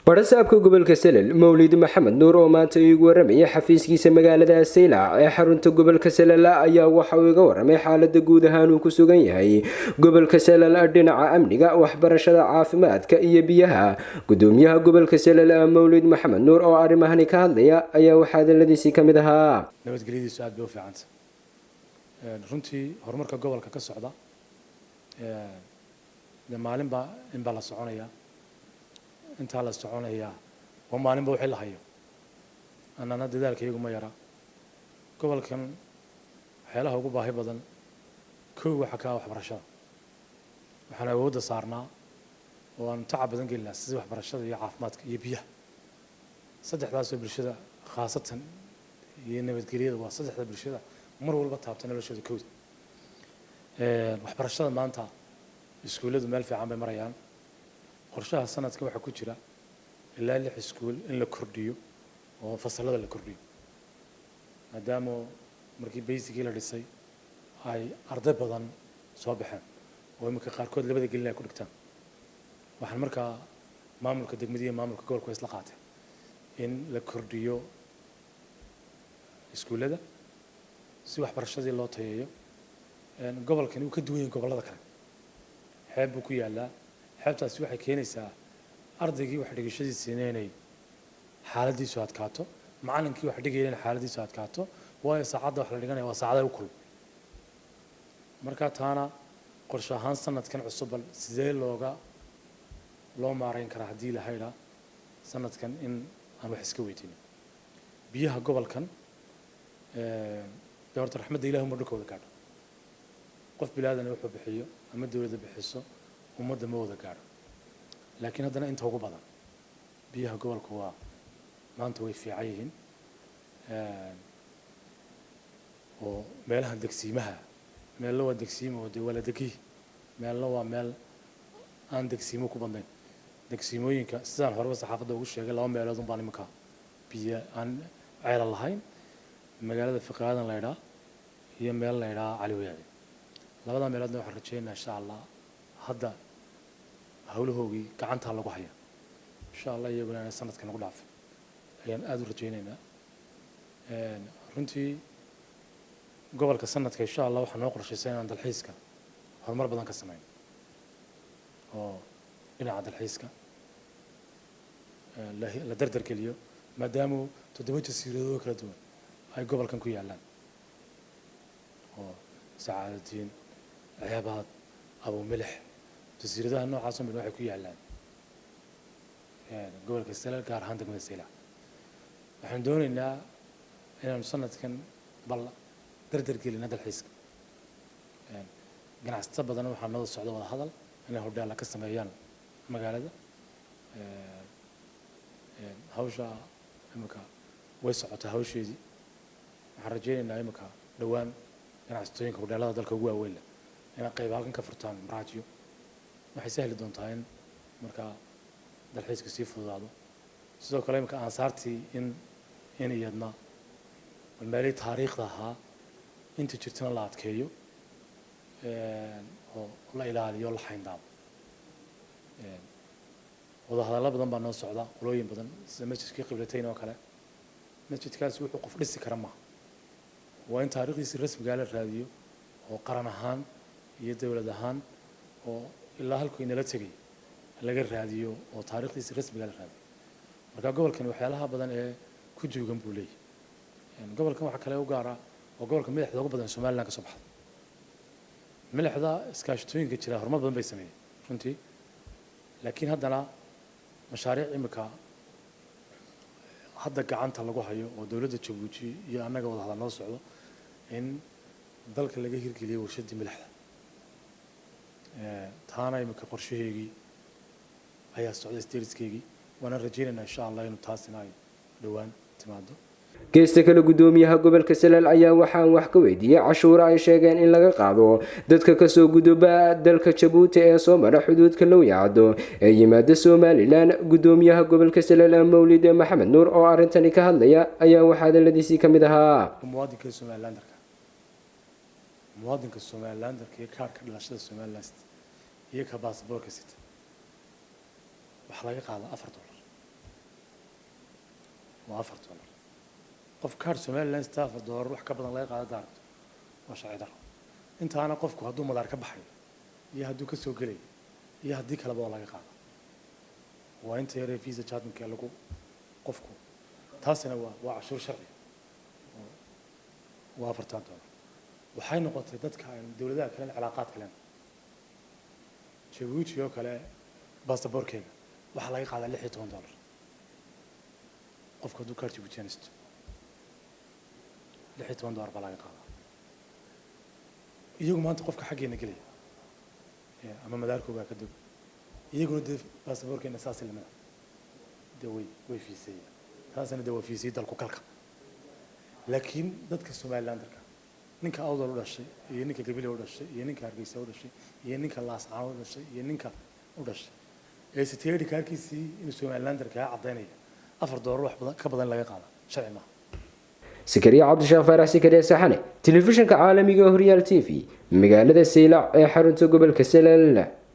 barasaabka gobolka Salal Mawlid Maxamed Nuur oo maanta igu waramay xafiiskiisa magaalada Saylac ee xarunta gobolka Salal ayaa waxa uu iga waramay xaaladda guud ahaan uu ku sugan yahay gobolka Salal dhinaca amniga, waxbarashada, caafimaadka iyo biyaha. Gudoomiyaha gobolka Salal Mawlid Maxamed Nuur oo arrimahan ka hadlaya ayaa waxa hadaladiisii kamid ahaa nabadgelyadiisu aad bay u fiicantay. runtii horumarka gobolka ka socda maalinba in baa la soconaya inta la soconaya oo maalinba wixii la hayo annana dadaalkaygu ma yara gobolkan waxyaalaha ugu baahi badan kow waxa ka waxbarashada waxaan awoodda saarnaa oo aan tacab badan gelinaa sidii waxbarashada iyo caafimaadka iyo biyaha saddexdaasoo bulshada khaasatan iyo nabadgelyada waa saddexda bulshada mar walba taabta noloshooda kowda waxbarashada maanta iskuulladu meel fiican bay marayaan qorshaha sanadka waxa ku jira ilaa 6 iskuul in la kordhiyo oo fasalada la kordhiyo maadaama markii basicii la dhisay ay arday badan soo baxeen oo imika qaarkood labada gelin ay ku dhigtaan waxaan markaa maamulka degmada iyo maamulka gobolka isla qaatay in la kordhiyo iskuullada si waxbarashadii loo tayeeyo gobolkan uu ka duwan yahay gobollada kale xeeb buu ku yaalaa xeebtaasi waxay keenaysaa ardaygii wax dhigashadiisa inay xaaladiisu adkaato macallinkii wax dhigayna xaaladiisu adkaato waayo saacadda wax la dhiganaya waa saacada u kulul marka taana qorshe ahaan sanadkan cusub sidee loo maareyn karaa haddii la hayra sanadkan in aan wax iska weydiino biyaha gobolkan horta raxmadda ilaahay ma dhulka wada gaadho qof bilaadan wuxuu bixiyo ama dawladda bixiso ummadda ma wada gaadho laakiin haddana inta ugu badan biyaha gobolka waa maanta way fiican yihiin oo meelaha degsiimaha meelna waa degsiimo oo dee waa la degii meelna waa meel aan degsiimo ku badnayn degsiimooyinka sidaan horeba saxaafadda ugu sheegay 2 meelood un baan imika biyo aan ceela lahayn magaalada Fiqaadan la yidhaa iyo meel la yidhaa Cali Weyne labada meeloodna waxaan rajaynayaa insha Allah hadda hawlahoogii gacanta lagu haya insha Allah iyaguna inay sanadkan ugu dhaafay ayaan aad u rajaynaynaa runtii gobolka sanadka insha Allah waxaan noo qorshaysan inaan dalxiiska horumar badan ka sameeyno oo dhinaca dalxiiska la dardar geliyo maadaama 7 jasiiradood kala duwan ay gobolkan ku yaalaan oo Sacaadadiin Ceebaad Abu Milix jasiiradaha noocaas oo waxay ku yaalaan gobolka Salal gaar ahaan degmada Saylac waxaan doonaynaa inaan sanadkan bal dardar gelino dalxiiska ganacsato badan waxaa noo socda wada hadal inay hodhaala ka sameeyaan magaalada hawsha imika way socotaa hawsheedii waxaan rajaynaynaa imika dhawaan ganacsatooyinka hodhaalada dalka ugu waaweyn leh inay qayb halkan ka furtaan maraajiyo waxay sahli doontaa in markaa dalxiiska sii fududaado sidoo kale imika aansaartii in iyadna meelihii taariikhda ahaa inta jirtana la adkeeyo oo la ilaaliyo la xayndaabo wada hadallo badan baa noo socda qolooyin badan sida masjidkii Qiblatayn oo kale masjidkaas wuxuu qof dhisi kara ma waa in taariikhdiisa rasmiga la raadiyo oo qaran ahaan iyo dawlad ahaan oo ilaa halkii inala tagay laga raadiyo oo taariikhdiisa rasmiga la raadiyo marka gobolkan waxyaalaha badan ee ku joogan buu leeyahay gobolkan waxa kale u gaara oo gobolka madaxda ugu badan Soomaaliland ka soo baxay madaxda iskaashatooyinka jira horumar badan bay sameeyeen runtii laakiin haddana mashaariic imika hadda gacanta lagu hayo oo dawladda Jabuuti iyo annaga wada hadal noo socdo in dalka laga hirgeliyo warshadii milixda taana imika qorshaheegii ayaa socday steeriskeegii waana rajaynaynaa insha Allah inuu taasina ay dhawaan timaado geesta kale gudoomiyaha gobolka Salal ayaa waxaan wax ka weydiiyay cashuura ay sheegeen in laga qaado dadka ka soo gudba dalka Jabuuti ee soo mara xuduudka Lowyacdo ee yimaada Somaliland gudoomiyaha gobolka Salal Mawlid Maxamed Nuur oo arintani ka hadlaya ayaa waxa hadaladiisii kamid ahaa muwaadinka Somaliland ee kaarka dhalashada Somaliland iyo ka baasaboorka sita waxa laga qaado $4 waa $4 qof kaar Somaliland staa $4 wax ka badan laga qaado daarto waa sharci darro intaana qofku hadduu madaar ka baxayo iyo hadduu ka soo gelayo iyo haddii kaleba waa laga qaado waa inta yare visa charge-ka lagu qofku taasina waa cashuur sharci waa $4 waxay noqotay dadka dawladaha kale cilaaqaadka leh Djibouti oo kale baasaboorkeega waxa laga qaadaa $16 qofka hadduu kaar Djibouti haysto $16 baa laga qaadaa iyagu maanta qofka xaggeena gelaya ama madaarkooga ka dib iyaguna dee baasaboorkeena saas lamada dee way fiisayaan taasina dee waa fiisay dalku kalka laakiin dadka Somaliland-ka ninka awdal u dhashay iyo ninka Gabiley u dhashay iyo ninka Hargeysa u dhashay iyo ninka Laascaan u dhashay iyo ninka u dhashay ee siteedi kaarkiisii inuu Somaliland-ka cadeynaya $4 wax badan ka badan laga qaada sharci ma Sakariya Cabdishaaf Faarax Sakariya Saxane telefishinka caalamiga Horyaal TV magaalada Saylac ee xarunta gobolka Seleele